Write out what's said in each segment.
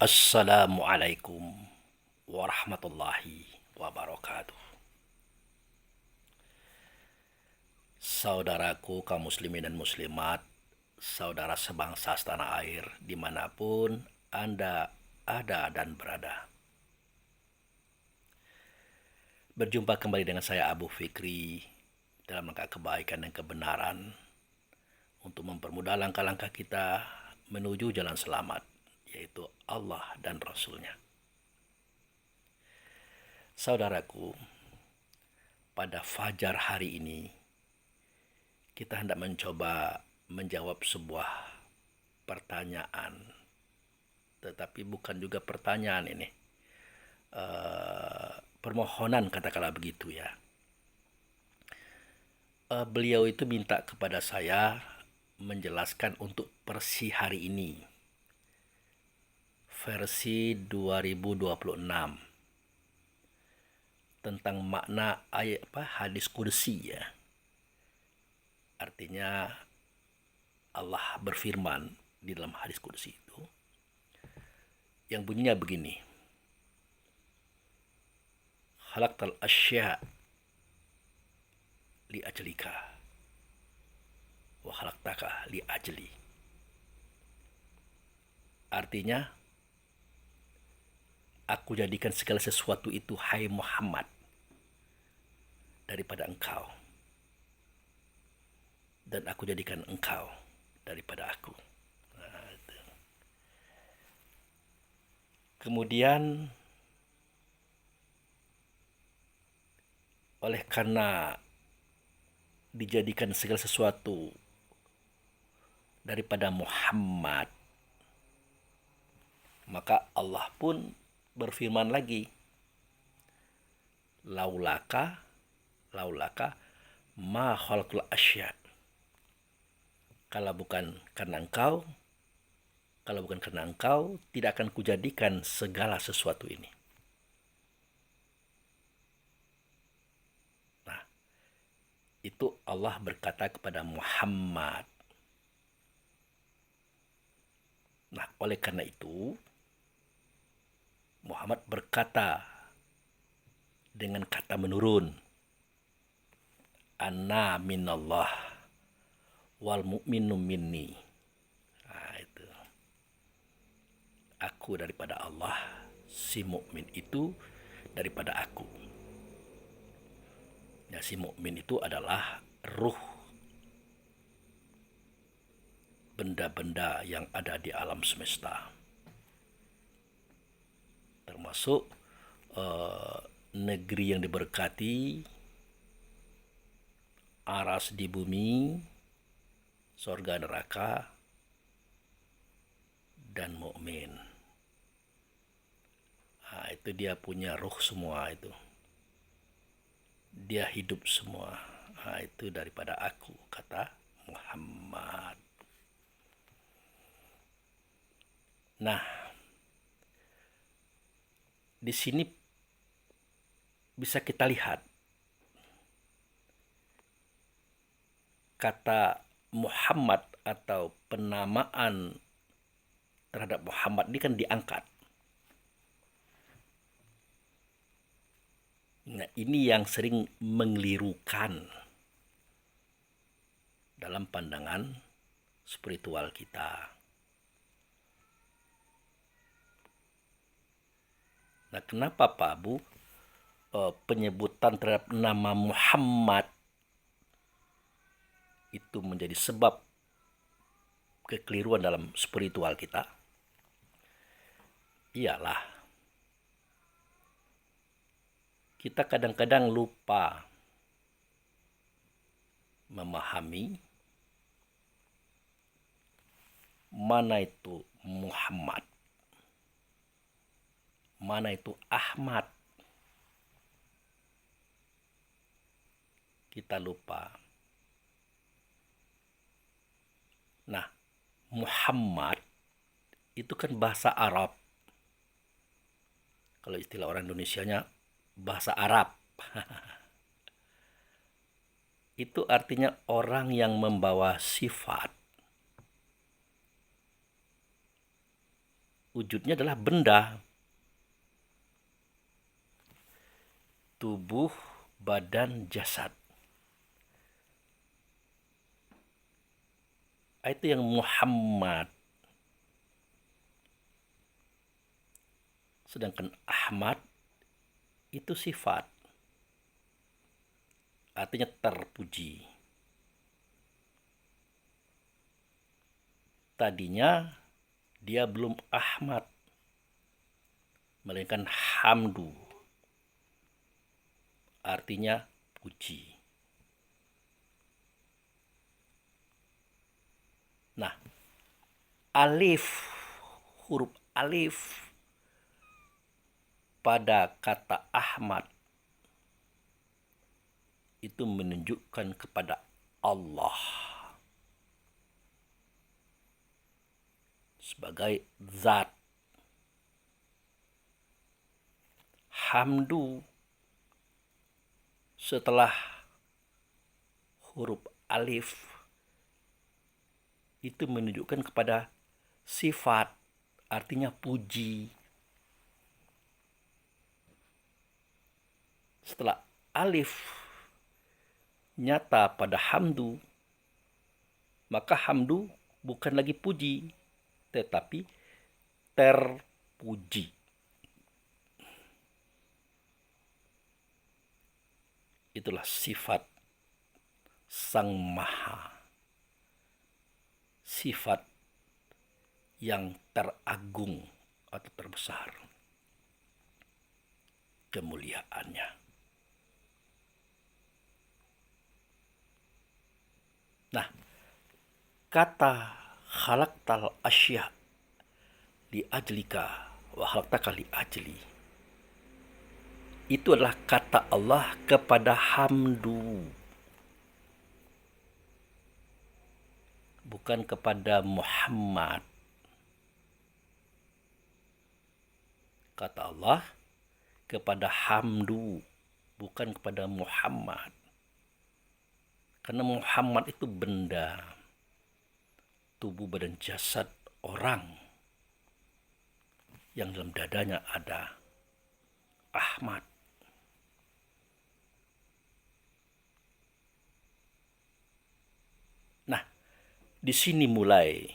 Assalamualaikum warahmatullahi wabarakatuh. Saudaraku kaum muslimin dan muslimat, saudara sebangsa setanah air dimanapun Anda ada dan berada. Berjumpa kembali dengan saya Abu Fikri dalam langkah kebaikan dan kebenaran untuk mempermudah langkah-langkah kita menuju jalan selamat, yaitu Allah dan Rasul-Nya. Saudaraku, pada fajar hari ini kita hendak mencoba menjawab sebuah pertanyaan, tetapi bukan juga pertanyaan ini, permohonan katakanlah begitu ya. Beliau itu minta kepada saya menjelaskan untuk versi hari ini, versi 2026, tentang makna ayat hadis kursi ya. Artinya Allah berfirman di dalam hadis kursi itu yang bunyinya begini. Khalaqtal asya li ajlika wa khalaqtaka li ajli. Artinya, aku jadikan segala sesuatu itu, hai Muhammad, daripada engkau, dan aku jadikan engkau daripada aku. Kemudian, oleh karena dijadikan segala sesuatu daripada Muhammad, maka Allah pun berfirman lagi, laulaka ma khalaqul asya. Kalau bukan karena engkau, tidak akan kujadikan segala sesuatu ini. Nah, itu Allah berkata kepada Muhammad. Nah, oleh karena itu, Muhammad berkata dengan kata menurun, Ana minallah wal mu'minu minni. Nah, itu. Aku daripada Allah, si mukmin itu daripada aku. Ya, si mukmin itu adalah ruh benda-benda yang ada di alam semesta, termasuk negeri yang diberkati, aras di bumi, sorga neraka, dan mukmin. Nah, itu dia punya ruh semua itu. Dia hidup semua. Nah, itu daripada aku, kata Muhammad. Nah, di sini bisa kita lihat kata Muhammad atau penamaan terhadap Muhammad ini kan diangkat. Nah, ini yang sering mengelirukan dalam pandangan spiritual kita. Nah, kenapa Pak Abu penyebutan terhadap nama Muhammad itu menjadi sebab kekeliruan dalam spiritual kita? Iyalah, kita kadang-kadang lupa memahami mana itu Muhammad, mana itu Ahmad. Kita lupa. Nah, Muhammad itu kan bahasa Arab. Kalau istilah orang Indonesianya bahasa Arab. Itu artinya orang yang membawa sifat. wujudnya adalah benda, tubuh, badan, jasad. Itu yang Muhammad. Sedangkan Ahmad itu sifat, artinya terpuji. Tadinya dia belum Ahmad, melainkan hamdu, artinya puji. Nah, alif, huruf alif pada kata Ahmad itu menunjukkan kepada Allah sebagai zat. Hamdu setelah huruf alif itu menunjukkan kepada sifat, artinya puji. Setelah alif nyata pada hamdu, maka hamdu bukan lagi puji, tetapi terpuji. Itulah sifat Sang Maha, sifat yang teragung atau terbesar kemuliaannya. Nah, kata khalaqtal asya li ajlika wa khalaqtaka li ajli, itu adalah kata Allah kepada hamdu, bukan kepada Muhammad. Kata Allah kepada hamdu, bukan kepada Muhammad. Karena Muhammad itu benda, tubuh, badan, jasad orang yang dalam dadanya ada Ahmad. Nah, di sini mulai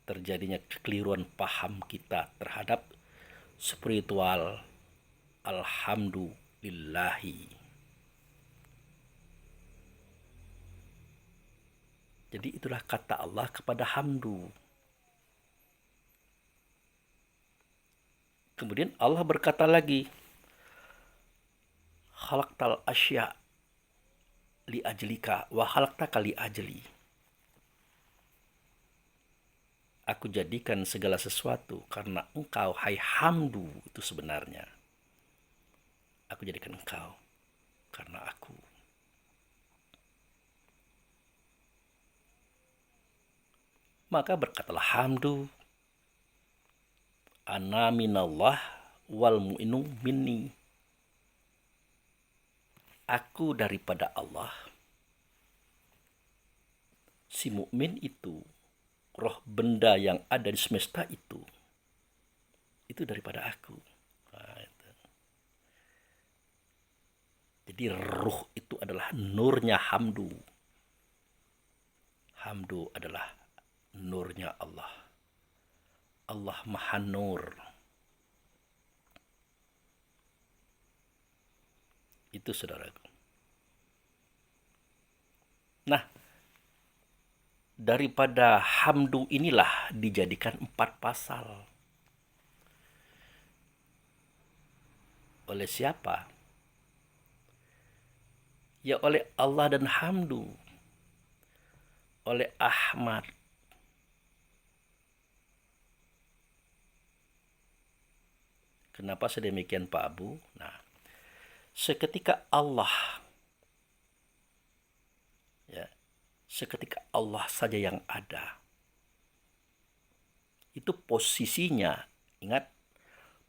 terjadinya kekeliruan paham kita terhadap spiritual alhamdulillahi. Jadi itulah kata Allah kepada hamdu. Kemudian Allah berkata lagi, khalaqtal asya li ajlika wa khalaqtaka li ajli. Aku jadikan segala sesuatu karena engkau, hai hamdu, itu sebenarnya. Aku jadikan engkau karena aku. Maka berkatalah hamdu, ana minallah wal mu'inu minni. Aku daripada Allah. Si mukmin itu, roh benda yang ada di semesta itu daripada aku. Nah, itu. Jadi ruh itu adalah nurnya hamdu. Hamdu adalah nurnya Allah. Allah Maha Nur. Itu saudaraku. Nah, daripada hamdu inilah dijadikan 4 pasal. Oleh siapa? Ya oleh Allah dan hamdu. Oleh Ahmad. Kenapa sedemikian Pak Abu? Nah, seketika Allah, ya, seketika Allah saja yang ada. Itu posisinya, ingat,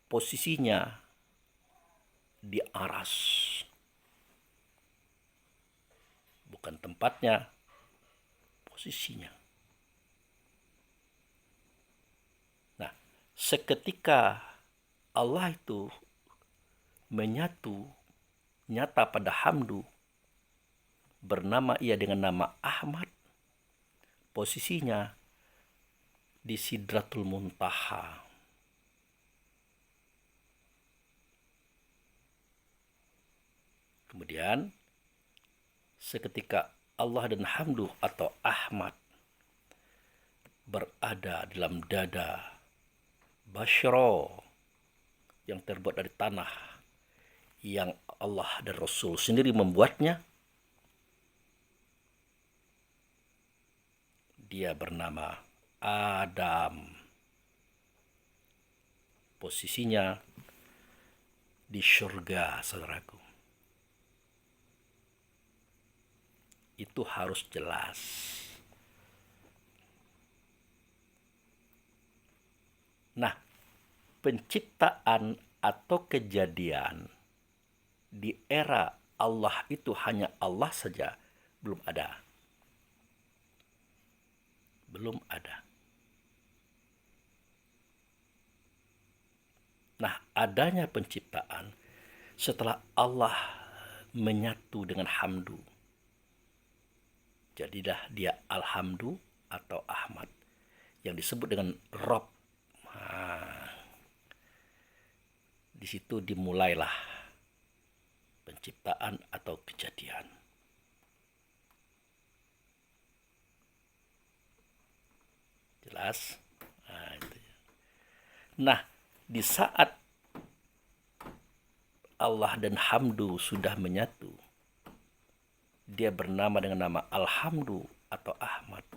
posisinya di aras. Bukan tempatnya, posisinya. seketika Allah itu nyata pada Hamdu, bernama ia dengan nama Ahmad, posisinya di Sidratul Muntaha. Kemudian seketika Allah dan Hamdu atau Ahmad berada dalam dada Basyro yang terbuat dari tanah yang Allah dan Rasul sendiri membuatnya, dia bernama Adam. Posisinya di surga, saudaraku. Itu harus jelas. Nah, penciptaan atau kejadian di era Allah itu hanya Allah saja, belum ada. Belum ada. Nah, adanya penciptaan setelah Allah menyatu dengan Hamdu. Jadilah dia Alhamdu atau Ahmad yang disebut dengan Rob. Di situ dimulailah penciptaan atau kejadian. Jelas? Nah, di saat Allah dan Hamdu sudah menyatu, dia bernama dengan nama Alhamdu atau Ahmad.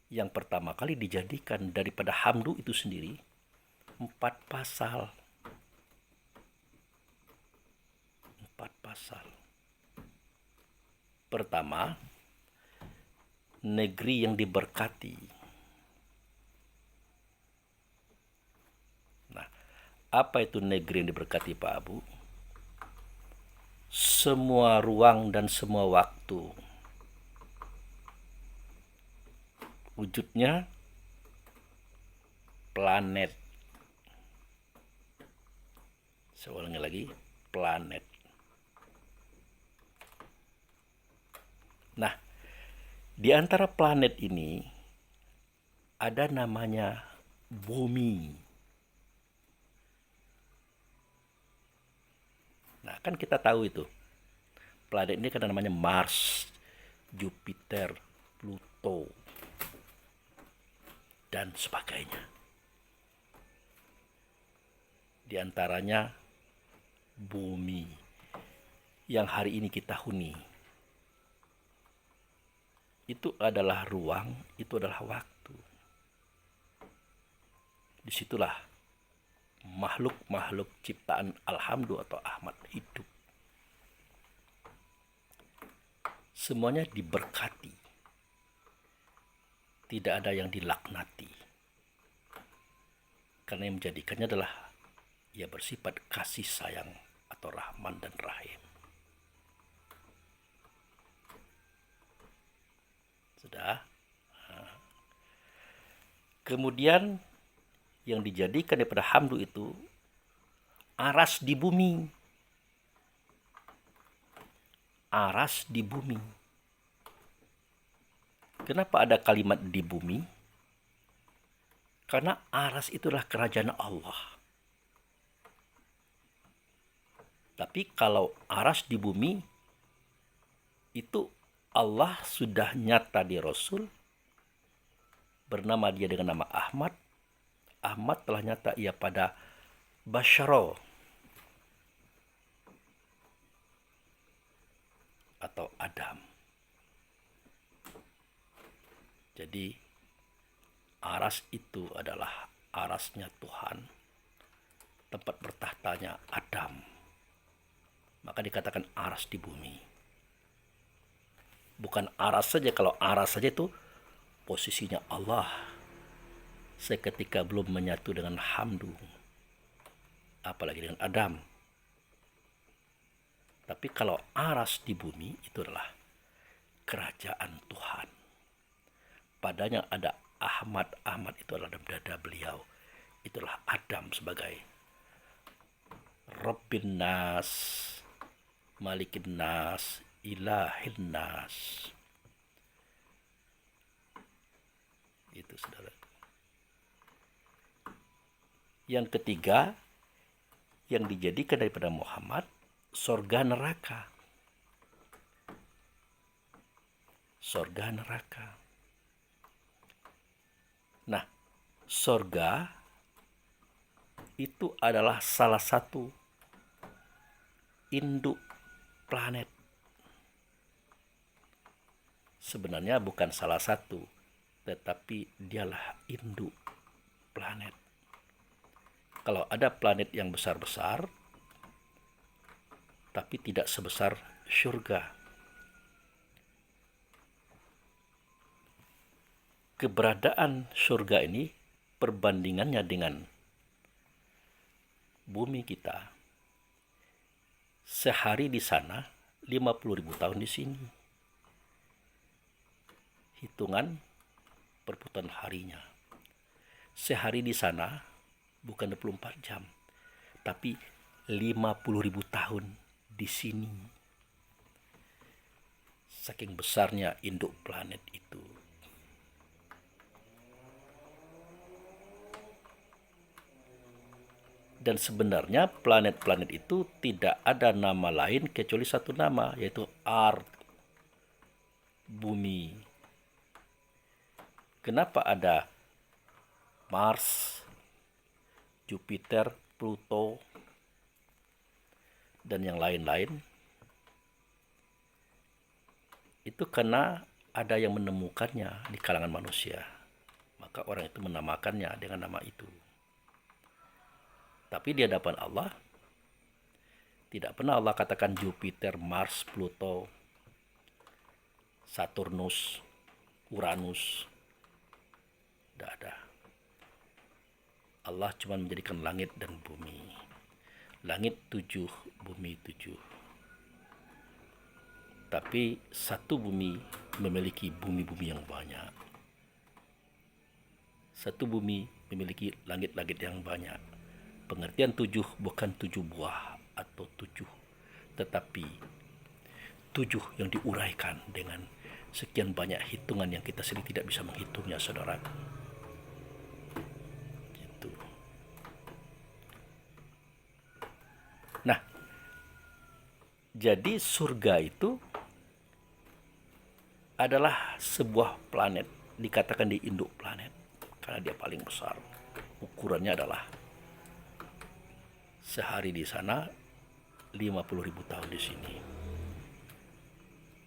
Yang pertama kali dijadikan daripada Hamdu itu sendiri 4 pasal. 4 pasal. Pertama, negeri yang diberkati. Nah, apa itu negeri yang diberkati, Pak Abu? Semua ruang dan semua waktu. Wujudnya planet. Saya ulangi lagi, planet. Nah, di antara planet ini ada namanya bumi. Nah, kan kita tahu itu. Planet ini kan namanya Mars, Jupiter, Pluto, dan sebagainya. Di antaranya bumi yang hari ini kita huni. Itu adalah ruang, itu adalah waktu. Disitulah makhluk-makhluk ciptaan Alhamdu atau Ahmad hidup. Semuanya diberkati. Tidak ada yang dilaknati. Karena yang menjadikannya adalah ia bersifat kasih sayang atau Rahman dan Rahim. Sudah. Kemudian yang dijadikan daripada Hamdu itu aras di bumi. Aras di bumi. Kenapa ada kalimat di bumi? Karena aras itulah kerajaan Allah. Tapi kalau aras di bumi, itu Allah sudah nyata di Rasul, bernama dia dengan nama Ahmad. Ahmad telah nyata ia pada Basyaro atau Adam. Jadi aras itu adalah arasnya Tuhan, tempat bertahtanya Adam. Maka dikatakan aras di bumi. Bukan aras saja, kalau aras saja itu posisinya Allah seketika belum menyatu dengan Hamdu, apalagi dengan Adam. Tapi kalau aras di bumi itu adalah kerajaan Tuhan. Padanya ada Ahmad. Ahmad itu adalah dalam dada beliau itulah Adam sebagai Rabbin Nas, Malikin Nas, Ilahin Nas. Itu saudara. Yang ketiga, yang dijadikan daripada Muhammad, sorga neraka. Sorga neraka. Nah, sorga itu adalah salah satu induk planet. Sebenarnya bukan salah satu, tetapi dialah induk planet. Kalau ada planet yang besar-besar, tapi tidak sebesar surga. Keberadaan surga ini perbandingannya dengan bumi kita. Sehari di sana, 50.000 tahun di sini. Hitungan perputaran harinya. Sehari di sana bukan 24 jam, tapi 50.000 tahun di sini. Saking besarnya induk planet itu. Dan sebenarnya planet-planet itu tidak ada nama lain kecuali satu nama, yaitu Earth, bumi. Kenapa ada Mars, Jupiter, Pluto, dan yang lain-lain? Itu karena ada yang menemukannya di kalangan manusia. Maka orang itu menamakannya dengan nama itu. Tapi di hadapan Allah, tidak pernah Allah katakan Jupiter, Mars, Pluto, Saturnus, Uranus. Tidak ada. Allah cuma menjadikan langit dan bumi. Langit 7, bumi 7. Tapi satu bumi memiliki bumi-bumi yang banyak. Satu bumi memiliki langit-langit yang banyak. Pengertian 7 bukan 7 buah atau 7, tetapi 7 yang diuraikan dengan sekian banyak hitungan yang kita sendiri tidak bisa menghitungnya, saudara. Gitu. Nah, jadi surga itu adalah sebuah planet, dikatakan di induk planet, karena dia paling besar. Ukurannya adalah sehari di sana, 50.000 tahun di sini.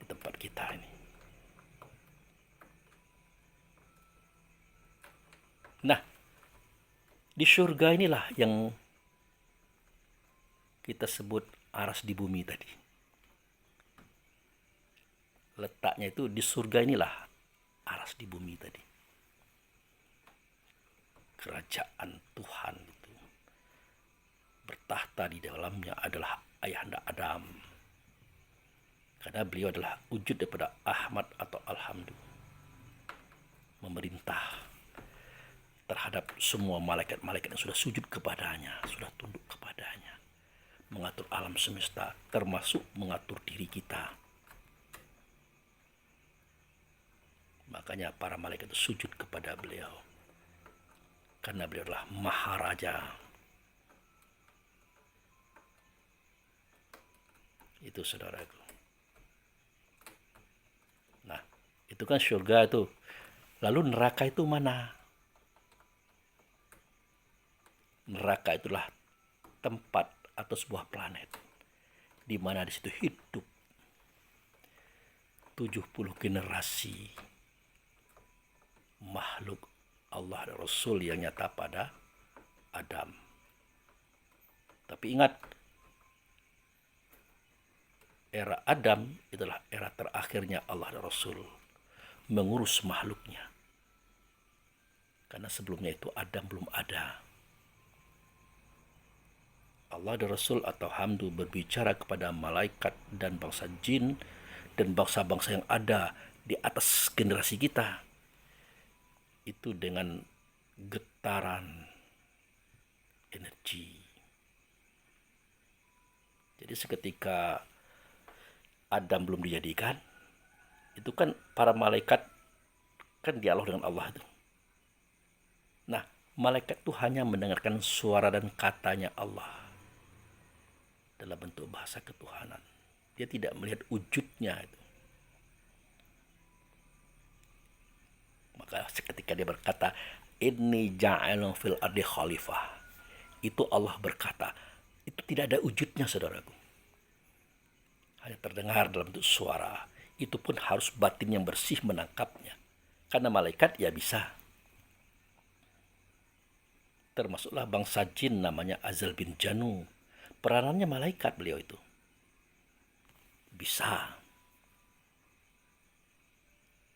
Di tempat kita ini. Nah, di surga inilah yang kita sebut aras di bumi tadi. Letaknya itu di surga inilah aras di bumi tadi. Kerajaan Tuhan itu. Bertahta di dalamnya adalah Ayahanda Adam. Karena beliau adalah wujud daripada Ahmad atau Alhamdu. Memerintah terhadap semua malaikat-malaikat yang sudah sujud kepadanya, sudah tunduk kepadanya. Mengatur alam semesta, termasuk mengatur diri kita. Makanya para malaikat itu sujud kepada beliau. Karena beliau adalah Maharaja. Itu saudaraku. Nah, itu kan surga itu. Lalu neraka itu mana? Neraka itulah tempat atau sebuah planet di mana di situ hidup 70 generasi makhluk Allah dan Rasul yang nyata pada Adam. Tapi ingat, era Adam itulah era terakhirnya Allah dan Rasul mengurus makhluknya. Karena sebelumnya itu Adam belum ada. Allah dan Rasul atau Hamdu berbicara kepada malaikat dan bangsa jin dan bangsa-bangsa yang ada di atas generasi kita. Itu dengan getaran energi. Jadi seketika Adam belum dijadikan, itu kan para malaikat kan dialog dengan Allah itu. Nah, malaikat itu hanya mendengarkan suara dan katanya Allah dalam bentuk bahasa ketuhanan. Dia tidak melihat wujudnya itu. Maka seketika dia berkata, "Inni ja'ilun fil ardi khalifah." Itu Allah berkata, itu tidak ada wujudnya, saudaraku. Hanya terdengar dalam bentuk suara. Itu pun harus batin yang bersih menangkapnya. Karena malaikat ya bisa. Termasuklah bangsa jin namanya Azal bin Janu. Peranannya malaikat beliau itu. Bisa.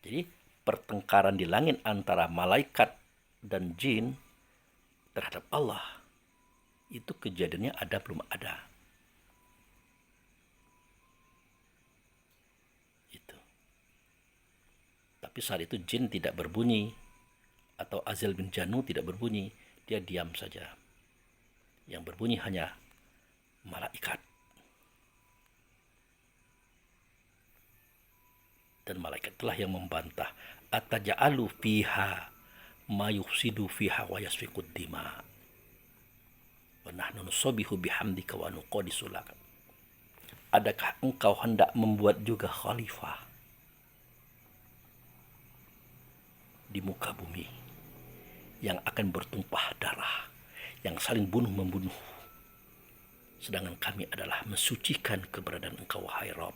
Jadi pertengkaran di langit antara malaikat dan jin terhadap Allah, itu kejadiannya ada belum ada. Itu. Tapi saat itu jin tidak berbunyi, atau Azal bin Janu tidak berbunyi, dia diam saja. Yang berbunyi hanya malaikat. Dan malaikat itulah yang membantah, ataja'alu fiha ma yufsidu fiha wa yasfikud dima wa nahnu nusabbihu bihamdika wa nuqaddisu lak. Adakah engkau hendak membuat juga khalifah di muka bumi yang akan bertumpah darah, yang saling bunuh-membunuh, sedangkan kami adalah mensucikan keberadaan engkau, wahai Rabb.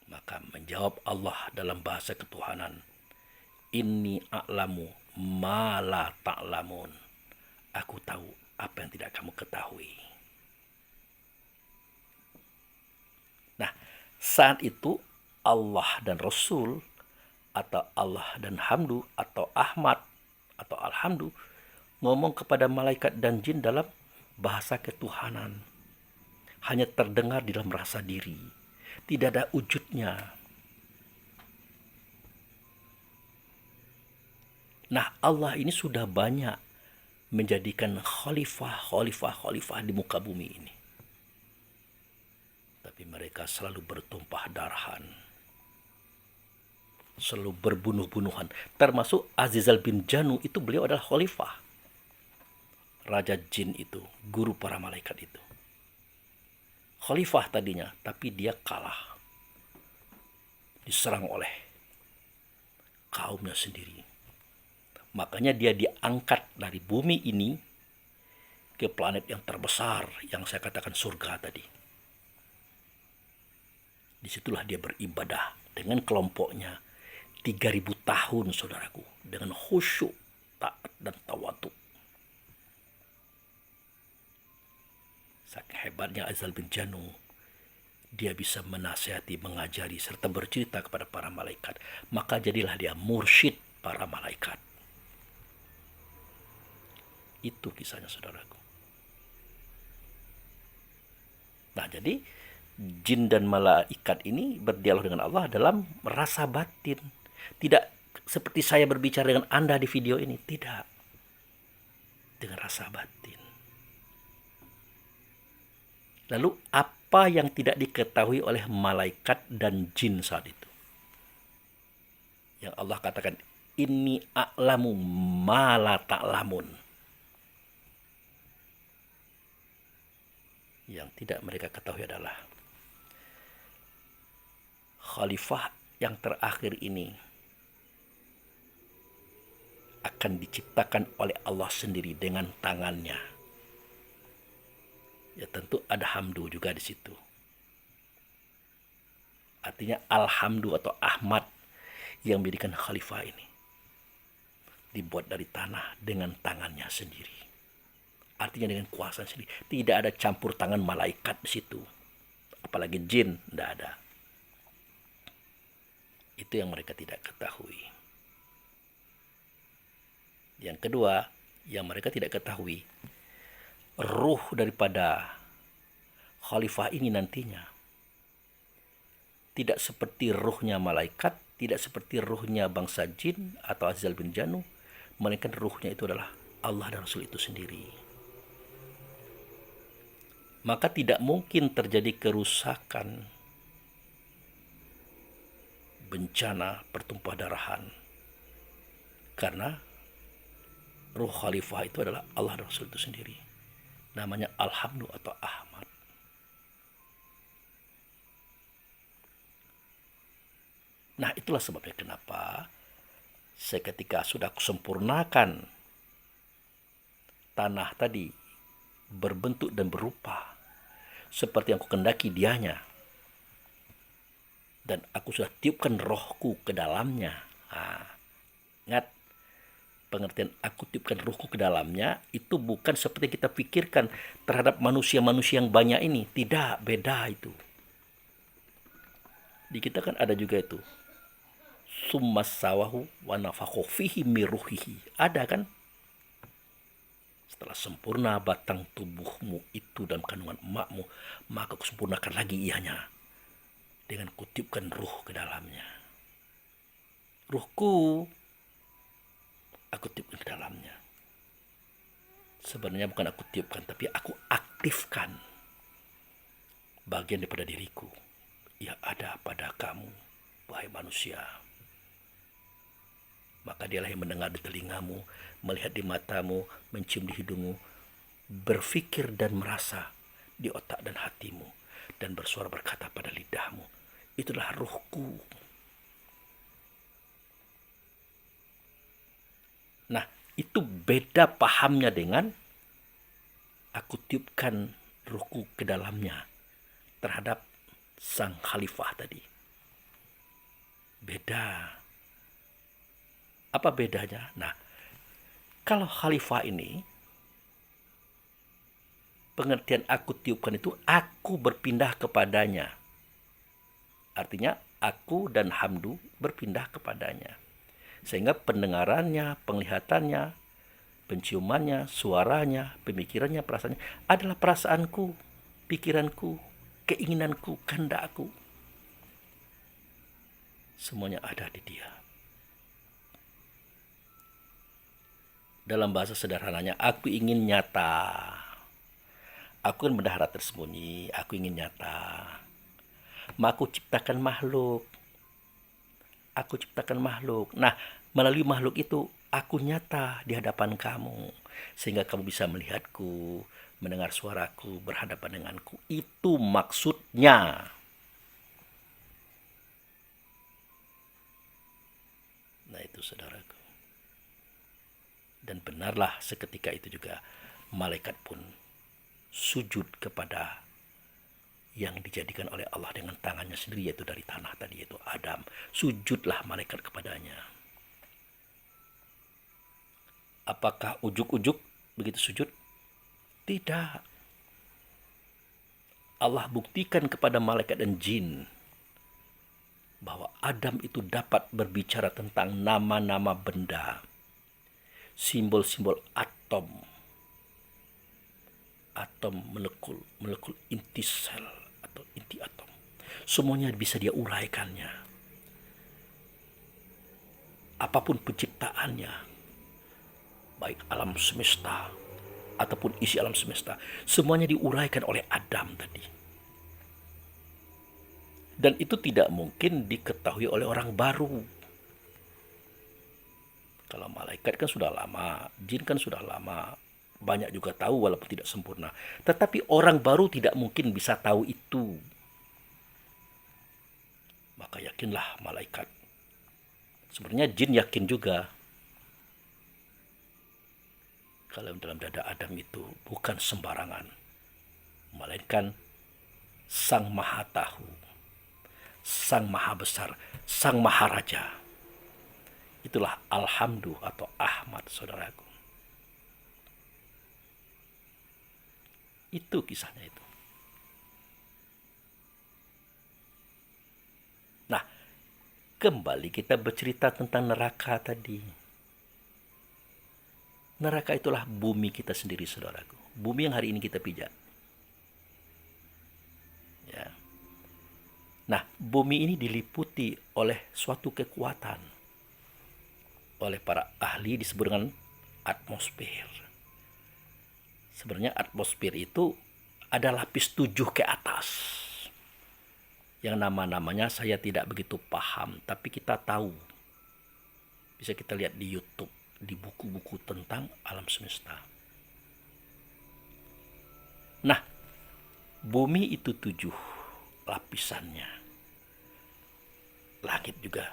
Maka menjawab Allah dalam bahasa ketuhanan, "Inni a'lamu ma la ta'lamun." Aku tahu apa yang tidak kamu ketahui. Nah, saat itu Allah dan Rasul, atau Allah dan Hamdu, atau Ahmad, atau Alhamdu, ngomong kepada malaikat dan jin dalam bahasa ketuhanan. Hanya terdengar di dalam rasa diri. Tidak ada wujudnya. Nah, Allah ini sudah banyak menjadikan khalifah di muka bumi ini. Tapi mereka selalu bertumpah darahan. Selalu berbunuh-bunuhan. Termasuk Azizal bin Janu, itu beliau adalah khalifah. Raja jin itu, guru para malaikat itu. Khalifah tadinya, tapi dia kalah. Diserang oleh kaumnya sendiri. Makanya dia diangkat dari bumi ini ke planet yang terbesar, yang saya katakan surga tadi. Disitulah dia beribadah dengan kelompoknya 3000 tahun, saudaraku, dengan khusyuk, taat, dan tawaduk. Saking hebatnya Azal bin Janu, dia bisa menasihati, mengajari, serta bercerita kepada para malaikat. Maka jadilah dia mursyid para malaikat. Itu kisahnya, saudaraku. Nah, jadi jin dan malaikat ini berdialog dengan Allah dalam rasa batin. Tidak seperti saya berbicara dengan Anda di video ini. Tidak. Dengan rasa batin. Lalu apa yang tidak diketahui oleh malaikat dan jin saat itu? Yang Allah katakan, "Inni a'lamu ma la ta'lamun." Yang tidak mereka ketahui adalah khalifah yang terakhir ini akan diciptakan oleh Allah sendiri dengan tangannya. Ya tentu ada Hamdu juga di situ. Artinya Alhamdu atau Ahmad yang menjadikan khalifah ini. Dibuat dari tanah dengan tangannya sendiri. Artinya dengan kuasa sendiri. Tidak ada campur tangan malaikat di situ. Apalagi jin, tidak ada. Itu yang mereka tidak ketahui. Yang kedua, yang mereka tidak ketahui, ruh daripada khalifah ini nantinya tidak seperti ruhnya malaikat, tidak seperti ruhnya bangsa jin atau Azal bin Janu, melainkan ruhnya itu adalah Allah dan Rasul itu sendiri. Maka tidak mungkin terjadi kerusakan, bencana, pertumpahan darahan, karena ruh khalifah itu adalah Allah dan Rasul itu sendiri. Namanya Alhamdu atau Ahmad. Nah, itulah sebabnya kenapa saya ketika sudah sempurnakan tanah tadi berbentuk dan berupa seperti yang kukendaki dianya, dan aku sudah tiupkan rohku ke dalamnya. Ingat, pengertian aku tiupkan rohku ke dalamnya itu bukan seperti kita pikirkan terhadap manusia-manusia yang banyak ini. Tidak, beda itu. Di kita kan ada juga itu. Summas sawahu wa nafakhu fihi miruhihi. Ada kan? Setelah sempurna batang tubuhmu itu dalam kandungan emakmu, maka kusempurnakan lagi ianya dengan kutiupkan ruh ke dalamnya. Ruhku aku tiupkan ke dalamnya. Sebenarnya bukan aku tiupkan, tapi aku aktifkan bagian daripada diriku yang ada pada kamu, wahai manusia. Maka dialah yang mendengar di telingamu, melihat di matamu, mencium di hidungmu, berfikir dan merasa di otak dan hatimu, dan bersuara berkata pada lidahmu. Itulah ruhku. Nah, itu beda pahamnya dengan aku tiupkan ruhku ke dalamnya terhadap sang khalifah tadi. Beda. Apa bedanya? Nah, kalau khalifah ini, pengertian aku tiupkan itu aku berpindah kepadanya. Artinya aku dan Hamdu berpindah kepadanya. Sehingga pendengarannya, penglihatannya, penciumannya, suaranya, pemikirannya, perasaannya adalah perasaanku, pikiranku, keinginanku, kehendakku. Semuanya ada di dia. Dalam bahasa sederhananya, aku ingin nyata. Aku kan bendahara tersembunyi, aku ingin nyata. Maka aku ciptakan makhluk. Aku ciptakan makhluk. Nah, melalui makhluk itu, aku nyata di hadapan kamu. Sehingga kamu bisa melihatku, mendengar suaraku, berhadapan denganku. Itu maksudnya. Nah, itu saudaraku. Dan benarlah seketika itu juga malaikat pun sujud kepada yang dijadikan oleh Allah dengan tangannya sendiri, yaitu dari tanah tadi, yaitu Adam. Sujudlah malaikat kepadanya. Apakah ujuk-ujuk begitu sujud? Tidak. Allah buktikan kepada malaikat dan jin bahwa Adam itu dapat berbicara tentang nama-nama benda, simbol-simbol atom, molekul inti sel atau inti atom. Semuanya bisa dia uraikannya. Apapun penciptaannya, baik alam semesta ataupun isi alam semesta, semuanya diuraikan oleh Adam tadi. Dan itu tidak mungkin diketahui oleh orang baru. Kalau malaikat kan sudah lama, jin kan sudah lama, banyak juga tahu walaupun tidak sempurna. Tetapi orang baru tidak mungkin bisa tahu itu. Maka yakinlah malaikat. Sebenarnya jin yakin juga. Kalau dalam dada Adam itu bukan sembarangan, melainkan Sang Maha Tahu, Sang Maha Besar, Sang Maharaja. Itulah Alhamdu atau Ahmad, saudaraku. Itu kisahnya itu. Nah, kembali kita bercerita tentang neraka tadi. Neraka itulah bumi kita sendiri, saudaraku. Bumi yang hari ini kita pijak. Ya. Nah, bumi ini diliputi oleh suatu kekuatan. oleh para ahli disebut dengan atmosfer. Sebenarnya atmosfer itu ada lapis 7 ke atas. Yang nama-namanya saya tidak begitu paham, tapi kita tahu. Bisa kita lihat di YouTube, di buku-buku tentang alam semesta. Nah, bumi itu 7 lapisannya. Langit juga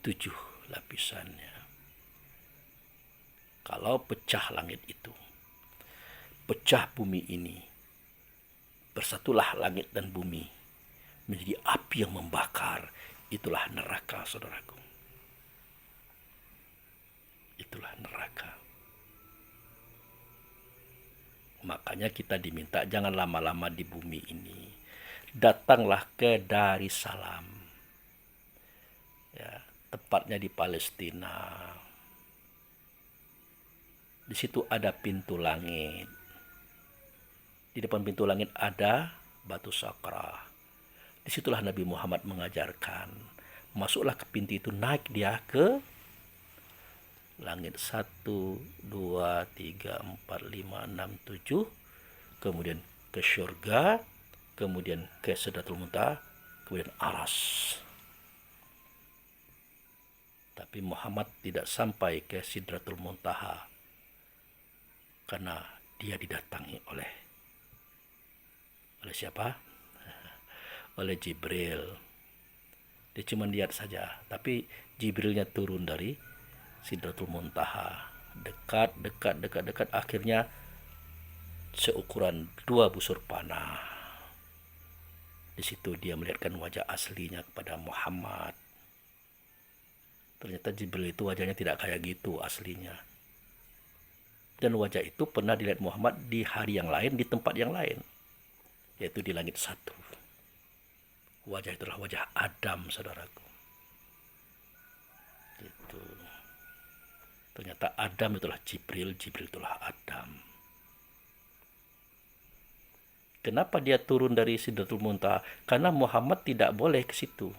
7 lapisannya. Kalau pecah langit itu, pecah bumi ini, bersatulah langit dan bumi menjadi api yang membakar. Itulah neraka, saudaraku. Itulah neraka. Makanya kita diminta jangan lama-lama di bumi ini. Datanglah ke Darussalam. Ya, tepatnya di Palestina. Di situ ada pintu langit. Di depan pintu langit ada batu sakra. Disitulah Nabi Muhammad mengajarkan. Masuklah ke pintu itu, naik dia ke langit 1, 2, 3, 4, 5, 6, 7. Kemudian ke syurga. Kemudian ke Sidratul Muntaha. Kemudian aras. Tapi Muhammad tidak sampai ke Sidratul Muntaha. Karena dia didatangi oleh siapa? Oleh Jibril. Dia cuma lihat saja, tapi Jibrilnya turun dari Sidratul Muntaha, dekat, akhirnya seukuran 2 busur panah. Di situ dia melihatkan wajah aslinya kepada Muhammad. Ternyata Jibril itu wajahnya tidak kayak gitu aslinya. Dan wajah itu pernah dilihat Muhammad di hari yang lain, di tempat yang lain, yaitu di langit 1. Wajah itulah wajah Adam, saudaraku. Gitu. Ternyata Adam itulah Jibril, Jibril itulah Adam. Kenapa dia turun dari Sidratul Muntaha? Karena Muhammad tidak boleh ke situ.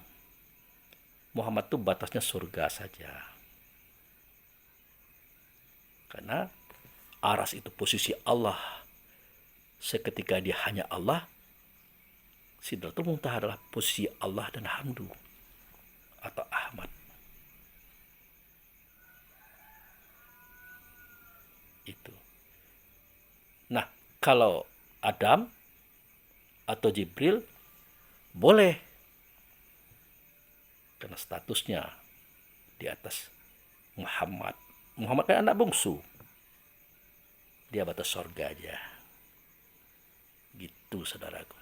Muhammad itu batasnya surga saja. Karena aras itu posisi Allah. Seketika dia hanya Allah. Sidratul Muntaha adalah posisi Allah dan Hamdu atau Ahmad. Itu. Nah, kalau Adam atau Jibril boleh, karena statusnya di atas Muhammad. Muhammad kan anak bungsu. Dia batas surga aja. Gitu, saudaraku.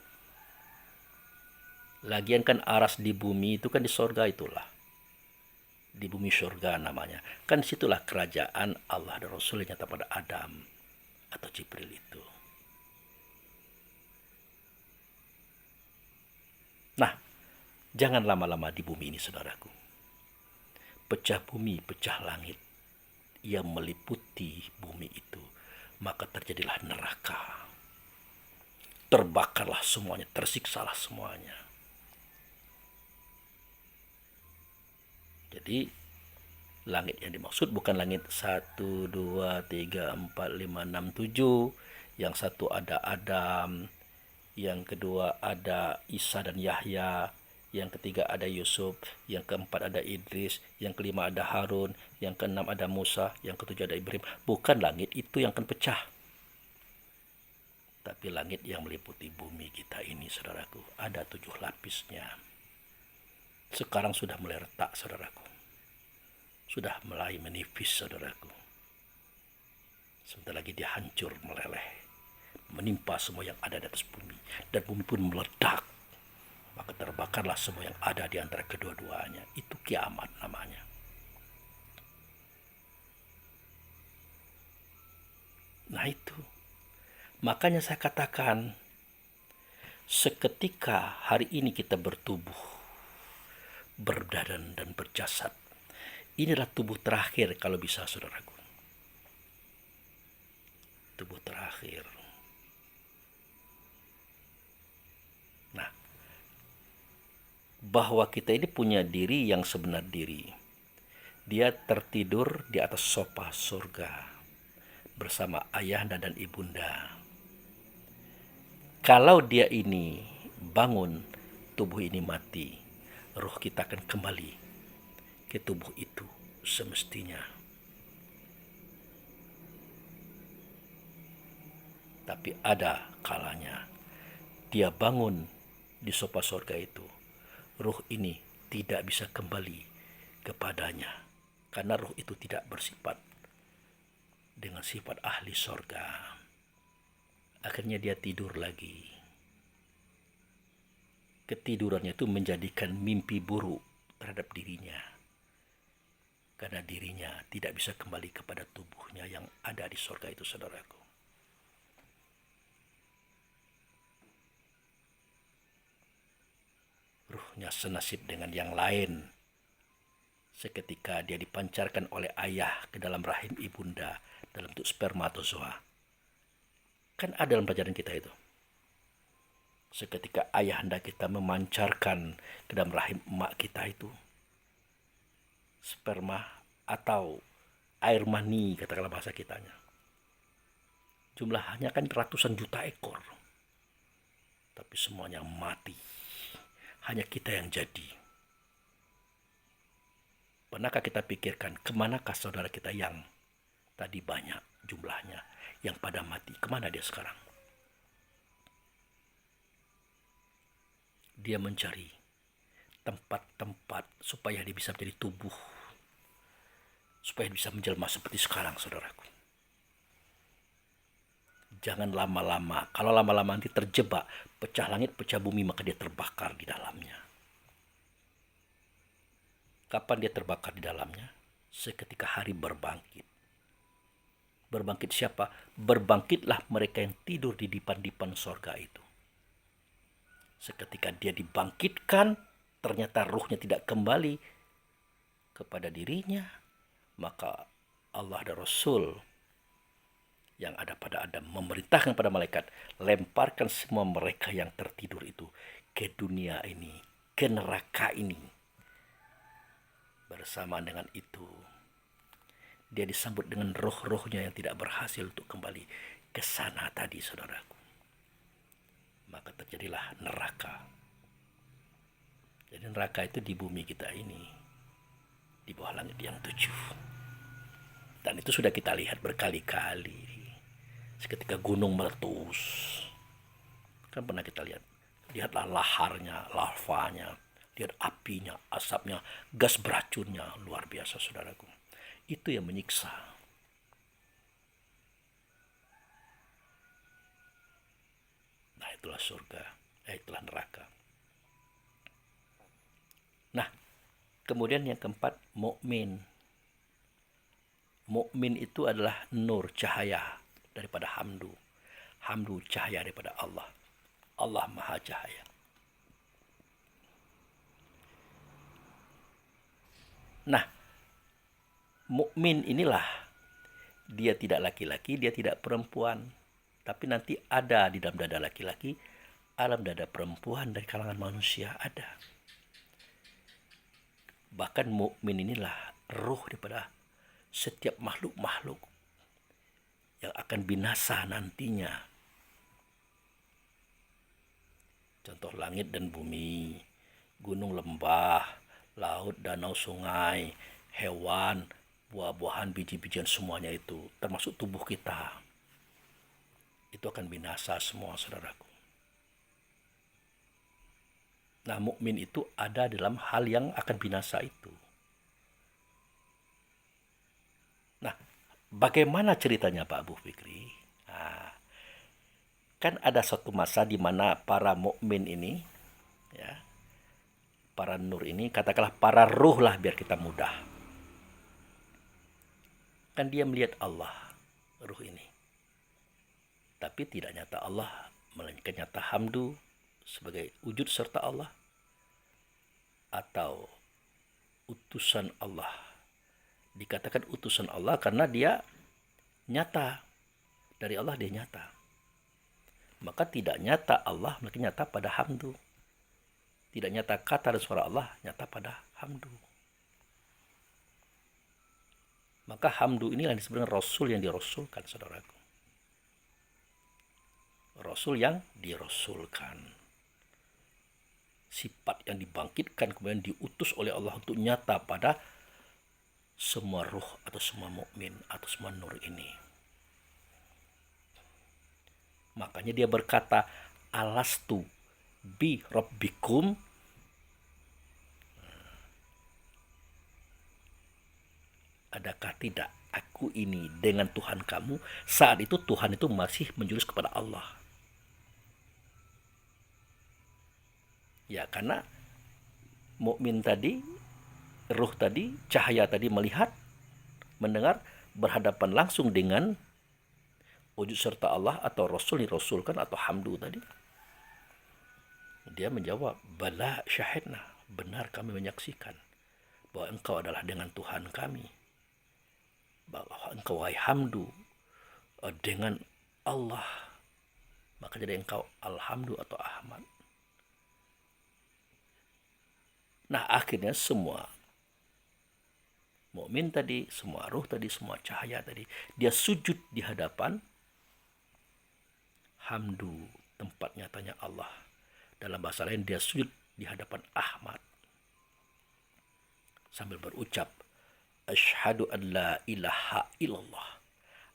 Lagian kan aras di bumi itu kan di surga itulah. Di bumi surga namanya. Kan situlah kerajaan Allah dan Rasulnya nyata pada Adam atau Jibril itu. Nah, jangan lama-lama di bumi ini, saudaraku. Pecah bumi, pecah langit yang meliputi bumi itu. Maka terjadilah neraka. Terbakarlah semuanya, tersiksalah semuanya. Jadi langit yang dimaksud bukan langit 1, 2, 3, 4, 5, 6, 7. Yang satu ada Adam, yang kedua ada Isa dan Yahya, yang ketiga ada Yusuf, yang keempat ada Idris, yang kelima ada Harun, yang keenam ada Musa, yang ketujuh ada Ibrahim. Bukan langit itu yang akan pecah. Tapi langit yang meliputi bumi kita ini, saudaraku, ada 7 lapisnya. Sekarang sudah mulai retak, saudaraku. Sudah mulai menipis, saudaraku. Sebentar lagi dia hancur, meleleh. Menimpa semua yang ada di atas bumi. Dan bumi pun meledak. Maka terbakarlah semua yang ada di antara kedua-duanya. Itu kiamat namanya. Nah itu. Makanya saya katakan, seketika hari ini kita bertubuh, berbadan dan berjasad. Inilah tubuh terakhir kalau bisa, saudaraku. Tubuh terakhir. Nah, bahwa kita ini punya diri yang sebenar diri. Dia tertidur di atas sofa surga bersama ayahanda dan ibunda. Kalau dia ini bangun, tubuh ini mati, roh kita akan kembali ke tubuh itu semestinya. Tapi ada kalanya dia bangun di sofa surga itu, ruh ini tidak bisa kembali kepadanya, karena ruh itu tidak bersifat dengan sifat ahli surga. Akhirnya dia tidur lagi. Ketidurannya itu menjadikan mimpi buruk terhadap dirinya, karena dirinya tidak bisa kembali kepada tubuhnya yang ada di surga itu, saudaraku. Ruhnya senasib dengan yang lain. Seketika dia dipancarkan oleh ayah ke dalam rahim ibunda dalam bentuk spermatozoa. Kan ada dalam pelajaran kita itu. Seketika ayahanda kita memancarkan ke dalam rahim emak kita itu sperma atau air mani, katakanlah bahasa kitanya. Jumlahnya kan ratusan juta ekor. Tapi semuanya mati. Hanya kita yang jadi. Pernahkah kita pikirkan kemanakah saudara kita yang tadi banyak jumlahnya, yang pada mati, kemana dia sekarang? Dia mencari tempat-tempat supaya dia bisa menjadi tubuh, supaya bisa menjelma seperti sekarang, saudaraku. Jangan lama-lama. Kalau lama-lama nanti terjebak, pecah langit, pecah bumi, maka dia terbakar di dalamnya. Kapan dia terbakar di dalamnya? Seketika hari berbangkit. Berbangkit siapa? Berbangkitlah mereka yang tidur di dipan-dipan sorga itu. Seketika dia dibangkitkan, ternyata ruhnya tidak kembali kepada dirinya, maka Allah dan Rasul yang ada pada Adam memerintahkan pada malaikat, lemparkan semua mereka yang tertidur itu ke dunia ini, ke neraka ini. Bersamaan dengan itu, dia disambut dengan roh-rohnya yang tidak berhasil untuk kembali ke sana tadi, saudaraku. Maka terjadilah neraka. Jadi neraka itu di bumi kita ini, di bawah langit yang 7. Dan itu sudah kita lihat berkali-kali. Seketika gunung meletus, kan pernah kita lihat. Lihatlah laharnya, lavanya, lihat apinya, asapnya, gas beracunnya, luar biasa, saudaraku. Itu yang menyiksa. Nah, itulah surga, itulah neraka. Nah, kemudian yang keempat, mukmin. Mukmin itu adalah nur, cahaya daripada hamdu. Hamdu cahaya daripada Allah. Allah Maha Cahaya. Nah, mukmin inilah dia tidak laki-laki, dia tidak perempuan, tapi nanti ada di dalam dada laki-laki, alam dada perempuan dari kalangan manusia ada. Bahkan mukmin inilah ruh daripada setiap makhluk-makhluk yang akan binasa nantinya. Contoh langit dan bumi, gunung, lembah, laut, danau, sungai, hewan, buah-buahan, biji-bijian, semuanya itu, termasuk tubuh kita. Itu akan binasa semua, saudaraku. Nah, mukmin itu ada dalam hal yang akan binasa itu. Nah, bagaimana ceritanya Pak Abu Fikri? Nah, kan ada suatu masa di mana para mukmin ini, ya, para nur ini, katakanlah para ruh lah biar kita mudah. Kan dia melihat Allah, ruh ini. Tapi tidak nyata Allah, melainkan nyata hamdu sebagai wujud serta Allah atau utusan Allah. Dikatakan utusan Allah karena dia nyata. Dari Allah dia nyata. Maka tidak nyata Allah, melainkan nyata pada hamdu. Tidak nyata kata dan suara Allah, nyata pada hamdu. Maka hamdu inilah yang disebut dengan rasul yang dirasulkan, saudaraku. Rasul yang dirasulkan. Sifat yang dibangkitkan kemudian diutus oleh Allah untuk nyata pada semua ruh atau semua mukmin atau semua nur ini. Makanya dia berkata, alastu bi rabbikum. Adakah tidak aku ini dengan Tuhan kamu? Saat itu Tuhan itu masih menjurus kepada Allah. Ya, karena mukmin tadi, ruh tadi, cahaya tadi melihat, mendengar, berhadapan langsung dengan wujud serta Allah atau Rasul dirasulkan atau hamdu tadi. Dia menjawab, bala syahidna, benar kami menyaksikan bahwa engkau adalah dengan Tuhan kami, bahwa engkau wahai hamdu dengan Allah, maka jadi engkau alhamdu atau Ahmad. Nah, akhirnya semua mukmin tadi, semua ruh tadi, semua cahaya tadi, dia sujud di hadapan hamdu, tempat nyatanya Allah. Dalam bahasa lain dia sujud di hadapan Ahmad sambil berucap, asyhadu an la ilaha illallah.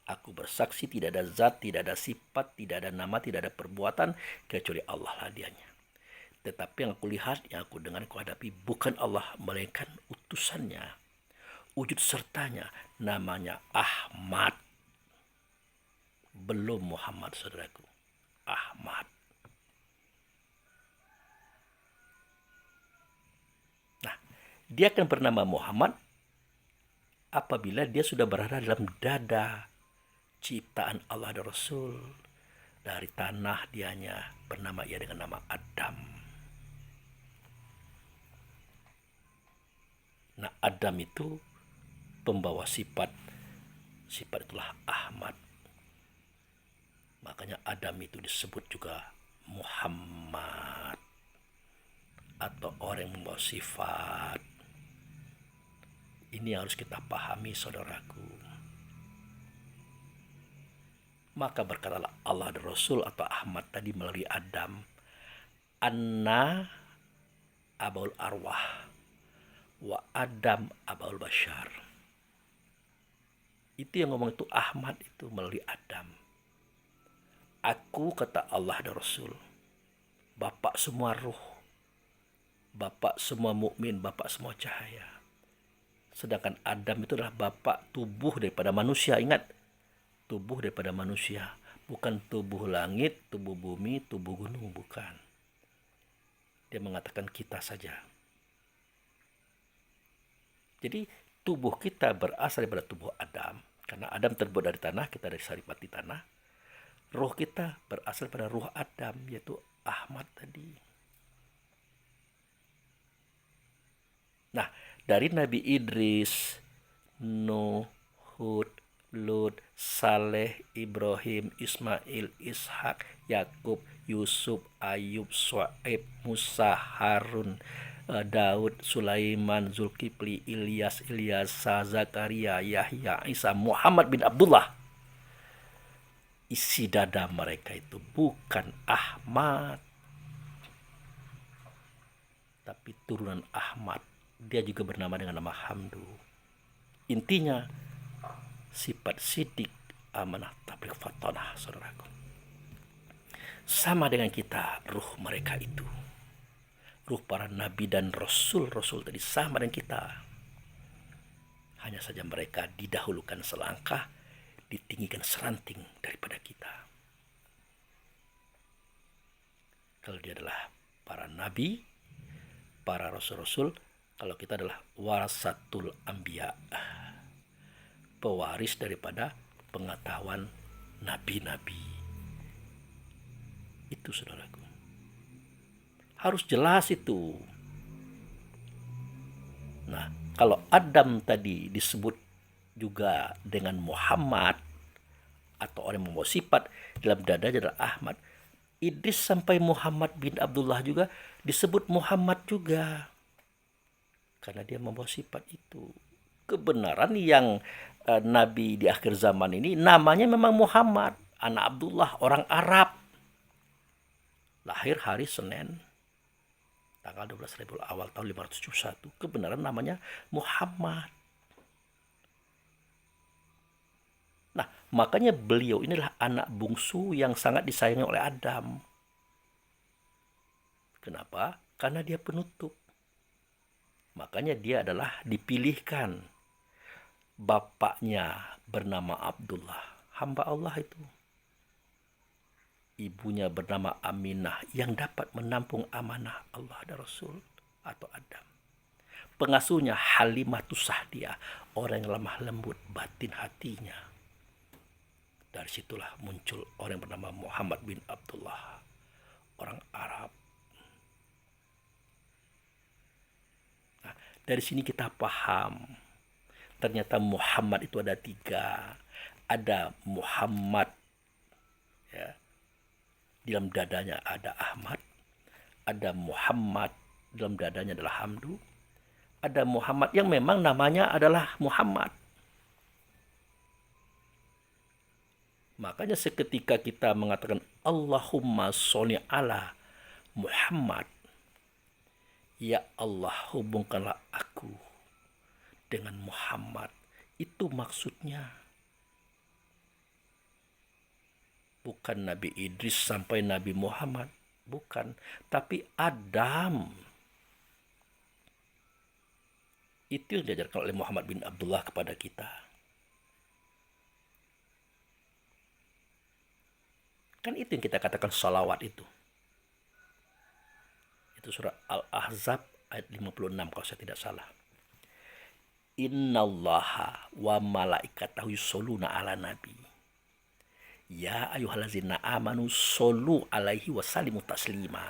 Aku bersaksi tidak ada zat, tidak ada sifat, tidak ada nama, tidak ada perbuatan kecuali Allah lah dianya. Tetapi yang aku lihat, yang aku dengar, aku hadapi bukan Allah, melainkan utusannya, wujud sertanya, namanya Ahmad. Belum Muhammad, saudaraku. Ahmad. Nah, dia akan bernama Muhammad apabila dia sudah berada dalam dada ciptaan Allah dan Rasul. Dari tanah dianya bernama ia dengan nama Adam. Nah, Adam itu pembawa sifat itulah Ahmad. Makanya Adam itu disebut juga Muhammad atau orang yang membawa sifat. Ini harus kita pahami, saudaraku. Maka berkatalah Allah dan Rasul atau Ahmad tadi melalui Adam, Anna abaul arwah wa Adam abaul bashar. Itu yang ngomong itu Ahmad itu melalui Adam. Aku, kata Allah dan Rasul, bapak semua ruh, bapak semua mukmin, bapak semua cahaya. Sedangkan Adam itu adalah bapak tubuh daripada manusia. Ingat, tubuh daripada manusia, bukan tubuh langit, tubuh bumi, tubuh gunung, bukan. Dia mengatakan kita saja. Jadi tubuh kita berasal daripada tubuh Adam, karena Adam terbuat dari tanah, kita dari saripati tanah. Roh kita berasal pada ruh Adam, yaitu Ahmad tadi. Nah, dari Nabi Idris, Nuh, Hud, Lut, Saleh, Ibrahim, Ismail, Ishak, Yakub, Yusuf, Ayub, Shu'aib, Musa, Harun, Daud, Sulaiman, Zulkifli, Ilyas, Ilyasa, Zakaria, Yahya, Isa, Muhammad bin Abdullah. Isi dada mereka itu bukan Ahmad, tapi turunan Ahmad. Dia juga bernama dengan nama Hamdu. Intinya sifat sidik, amanah, tabligh, fatonah, saudaraku. Sama dengan kita, ruh mereka itu. Ruh para nabi dan rasul tadi sama dengan kita. Hanya saja mereka didahulukan selangkah, ditinggikan seranting daripada kita. Kalau dia adalah para nabi, para rasul-rasul, kalau kita adalah warasatul anbiya, pewaris daripada pengetahuan nabi-nabi. Itu, saudaraku. Harus jelas itu. Nah, kalau Adam tadi disebut juga dengan Muhammad atau orang yang membawa sifat, dalam dadanya adalah Ahmad. Idris sampai Muhammad bin Abdullah juga disebut Muhammad juga, karena dia membawa sifat itu. Kebenaran yang nabi di akhir zaman ini namanya memang Muhammad, anak Abdullah, orang Arab. Lahir hari Senin, tanggal 12 Rabiul Awal tahun 571. Kebenaran namanya Muhammad. Nah, makanya beliau inilah anak bungsu yang sangat disayangi oleh Adam. Kenapa? Karena dia penutup. Makanya dia adalah dipilihkan. Bapaknya bernama Abdullah, hamba Allah itu. Ibunya bernama Aminah yang dapat menampung amanah Allah dan Rasul atau Adam. Pengasuhnya Halimatus Sa'diyah, orang yang lemah lembut batin hatinya. Dari situlah muncul orang yang bernama Muhammad bin Abdullah, orang Arab. Nah, dari sini kita paham, ternyata Muhammad itu ada 3. Ada Muhammad, ya, di dalam dadanya ada Ahmad. Ada Muhammad, dalam dadanya adalah Hamdu. Ada Muhammad yang memang namanya adalah Muhammad. Makanya seketika kita mengatakan Allahumma sholli ala Muhammad, ya Allah hubungkanlah aku dengan Muhammad. Itu maksudnya. Bukan Nabi Idris sampai Nabi Muhammad. Bukan. Tapi Adam. Itu yang diajarkan oleh Muhammad bin Abdullah kepada kita. Kan itu yang kita katakan salawat itu. Itu surah Al-Ahzab ayat 56 kalau saya tidak salah. Innallaha wa malaikatahu yusholluna ala nabi. Ya ayyuhallazina amanu shollu alaihi wasallimu taslima.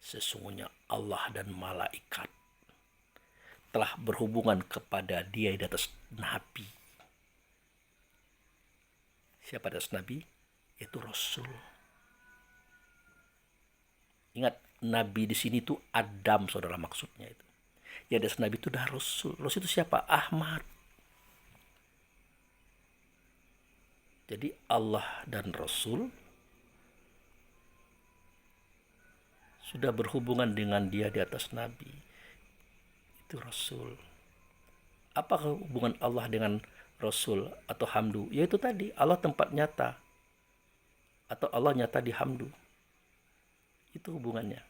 Sesungguhnya Allah dan malaikat telah berhubungan kepada dia di atas nabi. Siapa di atas nabi? Yaitu Rasul. Ingat, nabi di sini itu Adam, saudara, maksudnya itu. Yang di atas nabi itu adalah Rasul. Rasul itu siapa? Ahmad. Jadi Allah dan Rasul sudah berhubungan dengan dia di atas nabi. Itu Rasul. Apakah hubungan Allah dengan Rasul atau Hamdu? Yaitu tadi, Allah tempat nyata. Atau Allah nyata di Hamdu. Itu hubungannya.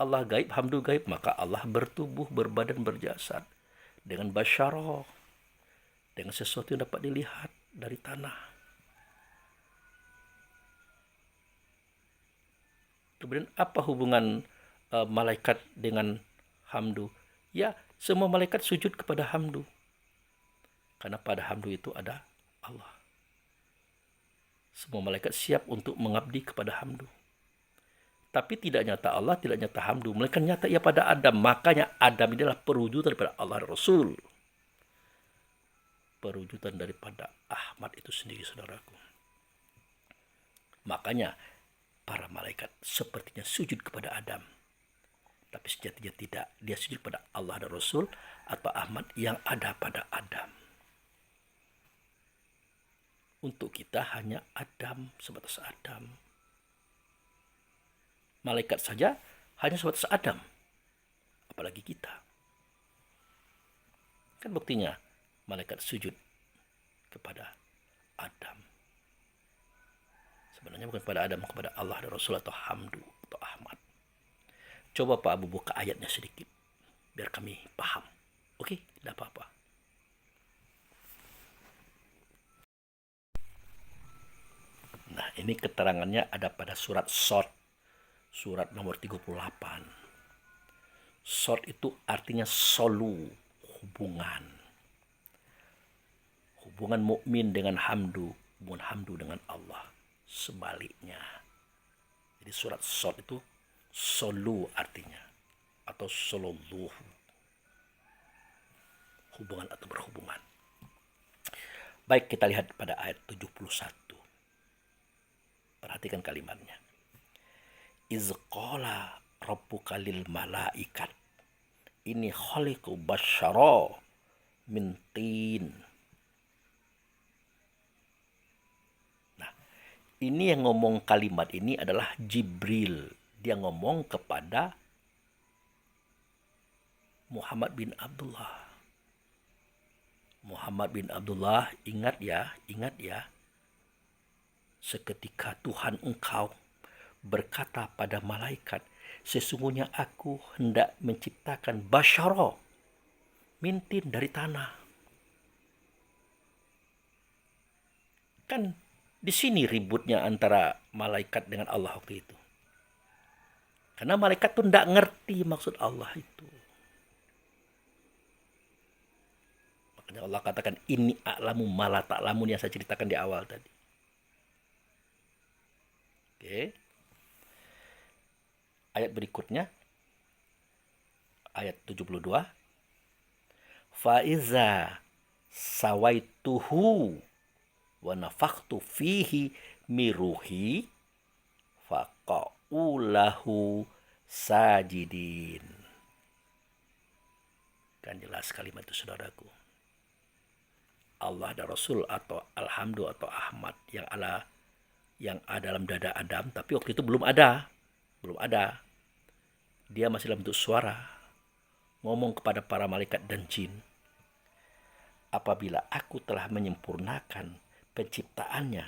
Allah gaib, Hamdu gaib. Maka Allah bertubuh, berbadan, berjasad. Dengan basyarah. Dengan sesuatu yang dapat dilihat dari tanah. Kemudian apa hubungan malaikat dengan Hamdu? Ya, semua malaikat sujud kepada Hamdu. Karena pada Hamdu itu ada Allah. Semua malaikat siap untuk mengabdi kepada Hamdu. Tapi tidak nyata Allah, tidak nyata Hamdu. Melainkan nyata ia pada Adam. Makanya Adam ini adalah perwujudan daripada Allah dan Rasul. Perwujudan daripada Ahmad itu sendiri, saudaraku. Makanya para malaikat sepertinya sujud kepada Adam. Tapi sejatinya tidak. Dia sujud pada Allah dan Rasul atau Ahmad yang ada pada Adam. Untuk kita hanya Adam, sebatas Adam. Malaikat saja hanya sebatas Adam. Apalagi kita. Kan buktinya malaikat sujud kepada Adam. Sebenarnya bukan kepada Adam, kepada Allah dan Rasul atau Hamdu atau Ahmad. Coba Pak Abu buka ayatnya sedikit biar kami paham. Oke, tidak apa-apa. Nah, ini keterangannya ada pada surat Shad, surat nomor 38. Shad itu artinya solu, hubungan. Hubungan mukmin dengan Hamdu, hubungan Hamdu dengan Allah. Sebaliknya. Jadi surat Shad itu solu artinya. Atau sololuhu. Hubungan atau berhubungan. Baik, kita lihat pada ayat 71. Perhatikan kalimatnya. Iz qala rabbuka lil malaikat Ini khaliqu basyara min tin. Nah, ini yang ngomong kalimat ini adalah Jibril. Dia ngomong kepada Muhammad bin Abdullah. Muhammad bin Abdullah, ingat ya. Seketika Tuhan engkau berkata pada malaikat, sesungguhnya aku hendak menciptakan basyara mintin dari tanah. Kan di sini ributnya antara malaikat dengan Allah waktu itu. Karena malaikat tuh tidak ngerti maksud Allah itu. Makanya Allah katakan, ini a'lamu ma la ta'lamun, yang saya ceritakan di awal tadi. Oke. Ayat berikutnya, ayat 72. Fa'iza sawaituhu wa nafakhtu fihi miruhi faqa'ulahu sajidin. Kan jelas kalimat itu, saudaraku. Allah dan Rasul atau Alhamdu atau Ahmad yang ada dalam dada Adam, tapi waktu itu belum ada. Dia masih dalam bentuk suara, ngomong kepada para malaikat dan jin, apabila aku telah menyempurnakan penciptaannya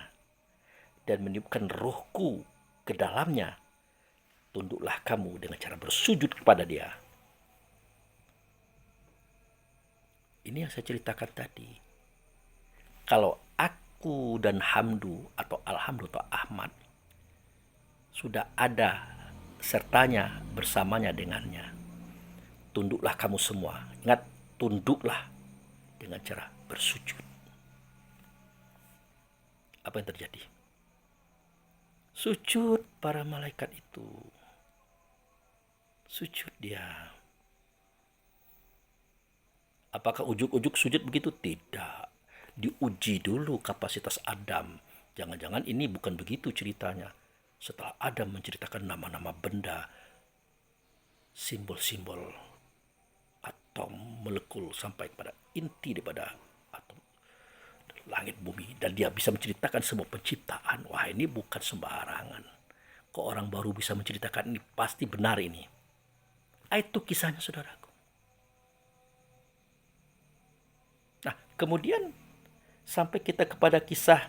dan meniupkan rohku ke dalamnya, tunduklah kamu dengan cara bersujud kepada dia. Ini yang saya ceritakan tadi. Kalau aku dan Hamdu atau Alhamdu atau Ahmad sudah ada sertanya, bersamanya dengannya, tunduklah kamu semua. Ingat, tunduklah dengan cara bersujud. Apa yang terjadi? Sujud para malaikat itu. Sujud dia. Apakah ujuk-ujuk sujud begitu? Tidak. Diuji dulu kapasitas Adam. Jangan-jangan ini bukan begitu ceritanya. Setelah Adam menceritakan nama-nama benda, simbol-simbol atom, molekul, sampai pada inti daripada atom, langit bumi, dan dia bisa menceritakan semua penciptaan. Wah, ini bukan sembarangan. Kok orang baru bisa menceritakan ini? Pasti benar ini. Itu kisahnya, saudaraku. Nah, kemudian sampai kita kepada kisah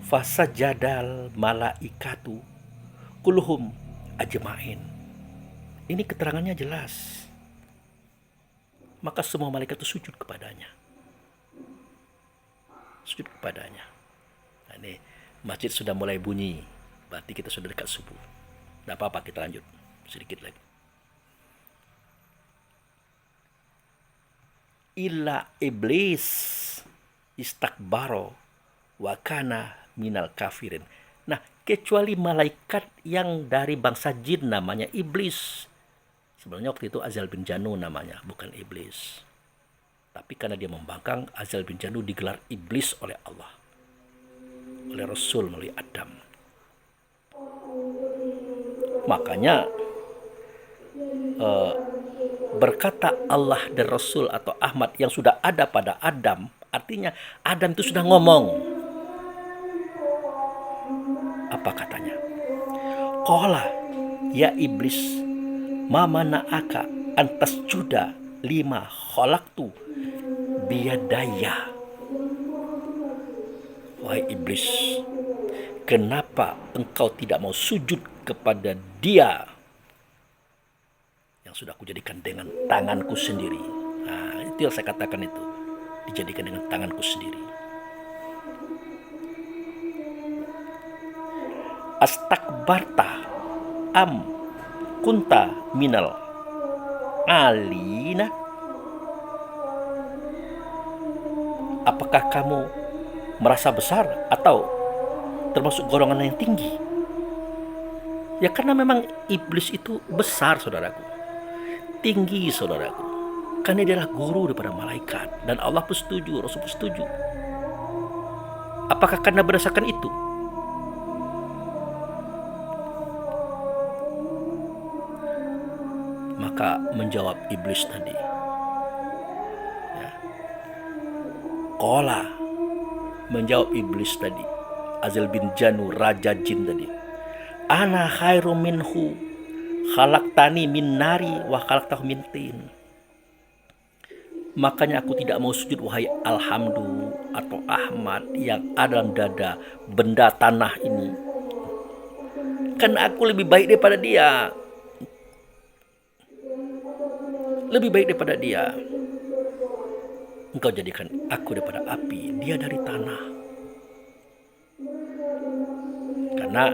fasajadal malaikatu kulhum ajmain. Ini keterangannya jelas. Maka semua malaikat itu sujud kepadanya. Sujud kepadanya. Nah, ini masjid sudah mulai bunyi. Berarti kita sudah dekat subuh. Tidak apa-apa, kita lanjut sedikit lagi. Illa iblis istakbaro wa kana minal kafirin. Nah, kecuali malaikat yang dari bangsa jin namanya iblis. Sebenarnya waktu itu Azal bin Janu namanya, bukan iblis. Tapi karena dia membangkang, Azal bin Janu digelar iblis oleh Allah, oleh Rasul melalui Adam. Makanya berkata Allah dan Rasul atau Ahmad yang sudah ada pada Adam, artinya Adam itu sudah ngomong. Apa katanya? Qala ya iblis, ma mana'aka antas juda lima khalaqtu biyadaya. Wahai iblis, kenapa engkau tidak mau sujud kepada dia yang sudah aku jadikan dengan tanganku sendiri? Nah, itu yang saya katakan, itu dijadikan dengan tanganku sendiri. Astakbarta am kunta minal alina. Apakah kamu merasa besar atau termasuk golongan yang tinggi? Ya, karena memang iblis itu besar, saudaraku, tinggi, saudaraku, karena dia adalah guru daripada malaikat, dan Allah pun setuju, Rasul pun setuju. Apakah karena berdasarkan itu? Maka menjawab iblis tadi, ya, Qala, menjawab iblis tadi, Azal bin Janu, raja jin tadi, ana khairu minhu, khalaqtani min nari wa khalaqtahu min tin. Makanya aku tidak mau sujud wahai Alhamdu atau Ahmad yang ada dalam dada benda tanah ini, karena aku lebih baik daripada dia. Lebih baik daripada dia. Engkau jadikan aku daripada api, dia dari tanah. Karena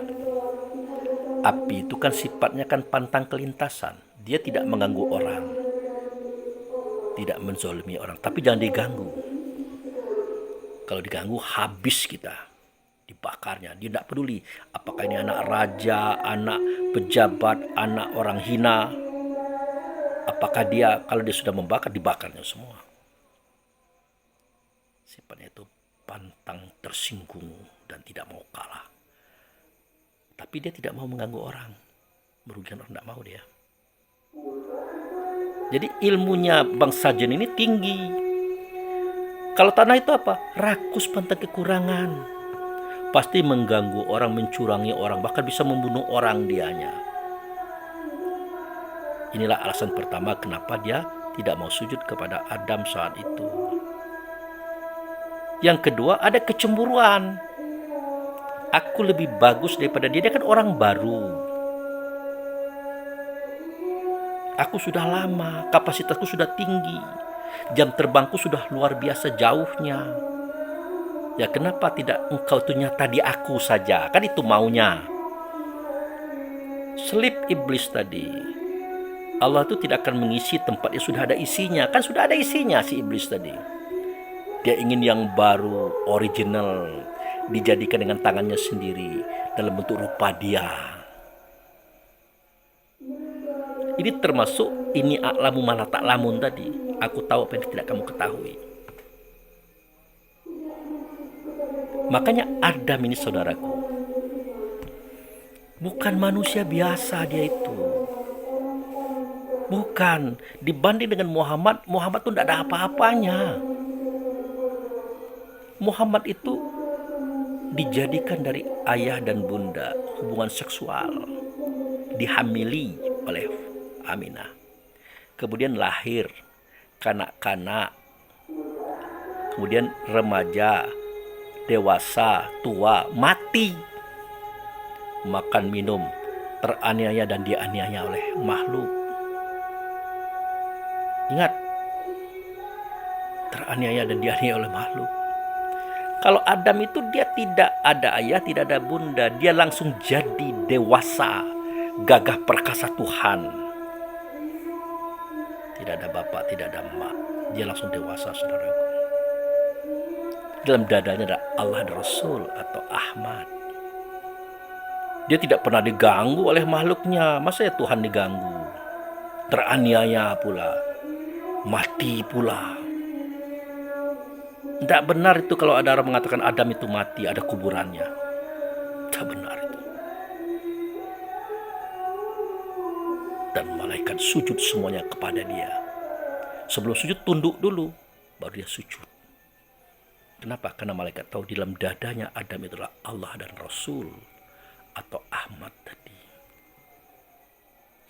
api itu kan sifatnya kan pantang kelintasan. Dia tidak mengganggu orang, tidak menzolimi orang, tapi jangan diganggu. Kalau diganggu habis kita, dibakarnya. Dia tidak peduli apakah ini anak raja, anak pejabat, anak orang hina. Apakah dia, kalau dia sudah membakar, dibakarnya semua. Sifatnya itu pantang tersinggung dan tidak mau kalah. Tapi dia tidak mau mengganggu orang, merugikan orang, tidak mau dia. Jadi ilmunya bangsa jin ini tinggi. Kalau tanah itu apa? Rakus, pantang kekurangan. Pasti mengganggu orang, mencurangi orang, bahkan bisa membunuh orang dianya. Inilah alasan pertama kenapa dia tidak mau sujud kepada Adam saat itu. Yang kedua, ada kecemburuan. Aku lebih bagus daripada dia, dia kan orang baru. Aku sudah lama, kapasitasku sudah tinggi, jam terbangku sudah luar biasa jauhnya. Ya kenapa tidak engkau itu nyata di aku saja? Kan itu maunya. Selip iblis tadi. Allah itu tidak akan mengisi tempat yang sudah ada isinya. Kan sudah ada isinya si iblis tadi. Dia ingin yang baru, original, dijadikan dengan tangannya sendiri dalam bentuk rupa dia. Ini termasuk ini a'lamu ma la ta'lamun tadi. Aku tahu apa yang tidak kamu ketahui. Makanya Adam ini saudaraku, bukan manusia biasa dia itu. Bukan, dibanding dengan Muhammad, Muhammad itu tidak ada apa-apanya. Muhammad itu dijadikan dari ayah dan bunda, hubungan seksual, dihamili oleh Aminah. Kemudian lahir, kanak-kanak, kemudian remaja, dewasa, tua, mati. Makan, minum, teraniaya dan dianiaya oleh makhluk. Ingat, teraniaya dan dianiaya oleh makhluk. Kalau Adam itu dia tidak ada ayah, tidak ada bunda. Dia langsung jadi dewasa, gagah perkasa Tuhan. Tidak ada bapak, tidak ada emak. Dia langsung dewasa, saudaraku. Dalam dadanya ada Allah dan Rasul atau Ahmad. Dia tidak pernah diganggu oleh makhluknya. Masa ya Tuhan diganggu? Teraniaya pula, mati pula. Tidak benar itu kalau ada orang mengatakan Adam itu mati, ada kuburannya. Tidak benar itu. Dan malaikat sujud semuanya kepada dia. Sebelum sujud tunduk dulu, baru dia sujud. Kenapa? Karena malaikat tahu di dalam dadanya Adam itulah Allah dan Rasul atau Ahmad tadi.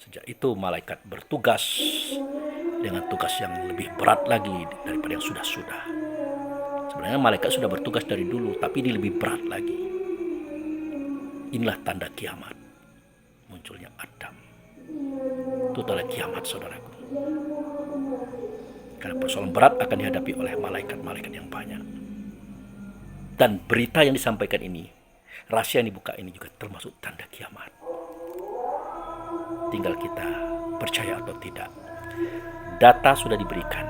Sejak itu malaikat bertugas dengan tugas yang lebih berat lagi daripada yang sudah-sudah. Sebenarnya malaikat sudah bertugas dari dulu, tapi ini lebih berat lagi. Inilah tanda kiamat, munculnya Adam. Itu tanda kiamat, saudaraku. Karena persoalan berat akan dihadapi oleh malaikat-malaikat yang banyak. Dan berita yang disampaikan ini, rahasia yang dibuka ini juga termasuk tanda kiamat. Tinggal kita percaya atau tidak. Data sudah diberikan,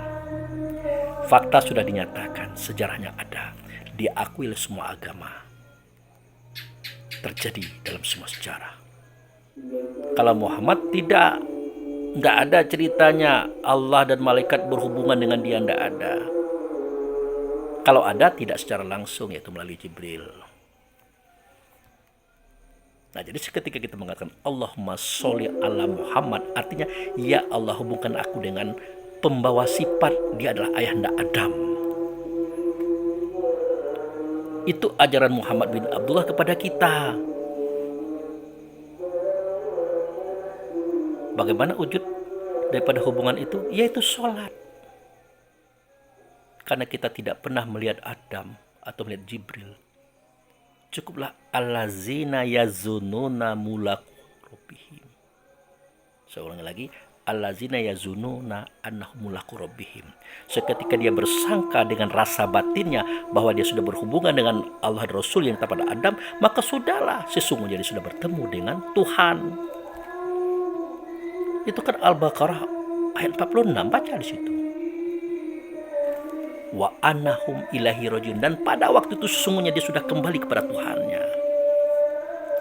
fakta sudah dinyatakan, sejarahnya ada, diakui oleh semua agama, terjadi dalam semua sejarah. Kalau Muhammad tidak ada ceritanya Allah dan malaikat berhubungan dengan dia, tidak ada. Kalau ada, tidak secara langsung, yaitu melalui Jibril. Nah, jadi seketika kita mengatakan Allahumma sholli ala Muhammad, artinya ya Allah hubungkan aku dengan pembawa sifat, dia adalah ayahanda Adam. Itu ajaran Muhammad bin Abdullah kepada kita. Bagaimana wujud daripada hubungan itu? Yaitu sholat. Karena kita tidak pernah melihat Adam atau melihat Jibril. Cukuplah allazina yazununa mulaku rabbihim. Saya ulangi lagi, allazina yazununa annahum mulaku rabbihim. Seketika dia bersangka dengan rasa batinnya bahwa dia sudah berhubungan dengan Allah dan Rasul yang kepada Adam, maka sudahlah, sesungguhnya dia sudah bertemu dengan Tuhan. Itu kan Al-Baqarah ayat 46, baca di situ. Wa annahum ilahi rajiun, dan pada waktu itu sesungguhnya dia sudah kembali kepada Tuhannya.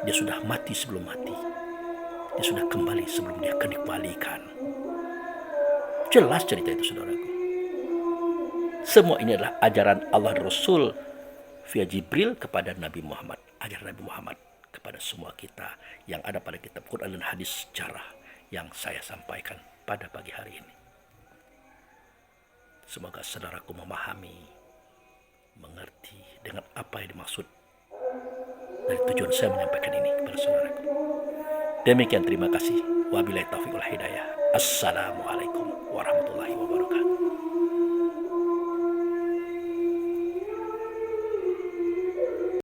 Dia sudah mati sebelum mati. Dia sudah kembali sebelum dia akan dikembalikan. Jelas cerita itu, saudaraku. Semua ini adalah ajaran Allah dan Rasul via Jibril kepada Nabi Muhammad. Ajaran Nabi Muhammad kepada semua kita yang ada pada kitab Quran dan hadis sejarah yang saya sampaikan pada pagi hari ini. Semoga saudaraku memahami, mengerti dengan apa yang dimaksud dari tujuan saya menyampaikan ini kepada saudaraku. Demikian, terima kasih. Wabillahi taufiq wal hidayah. Assalamualaikum warahmatullahi wabarakatuh.